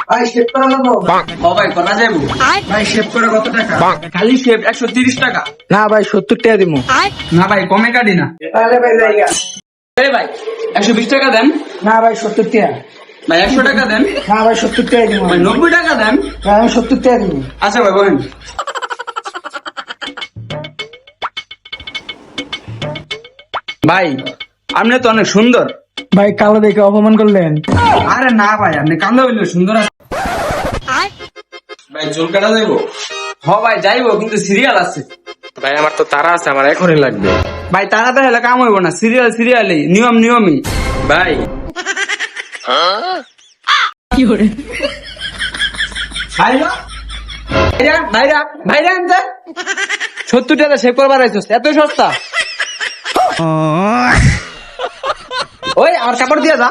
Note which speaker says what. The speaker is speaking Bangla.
Speaker 1: ভাই শেভ করা যাবো?
Speaker 2: ও ভাই করা যাবো।
Speaker 1: ভাই শেভ করে কত টাকা?
Speaker 2: খালি শেভ 130 টাকা।
Speaker 1: না ভাই 70 টাকা দিবো।
Speaker 2: না ভাই কমে কাটি না।
Speaker 1: তাহলে ভাই জায়গা।
Speaker 2: এই ভাই 120 টাকা দেন।
Speaker 1: না ভাই 70 টাকা।
Speaker 2: ভাই 100 টাকা দেন।
Speaker 1: না ভাই 70 টাকা দিবো।
Speaker 2: ভাই 90 টাকা দেন।
Speaker 1: ভাই আমি 70 টাকা দিবো।
Speaker 2: আচ্ছা ভাই বলেন। ভাই আপনি তো অনেক সুন্দর।
Speaker 1: ভাই কালো দেখে অপমান করলেন।
Speaker 2: আরে না ভাই আপনি কান্দা বললে সুন্দর আছে। ভাই চুল কাটা যাইবো? হ ভাই যাইবো কিন্তু সিরিয়াল আছে।
Speaker 3: ভাই আমার তো তারা আছে, আমার এখনই লাগবে।
Speaker 2: ভাই তাড়াতাড়ি হলে কাম হইব না, সিরিয়ালি নিয়মই। ভাই ভাইরা 70 টাকা সেভ করবার আইছস, এত সস্তা? ওই আমার কাপড় দিয়া যা।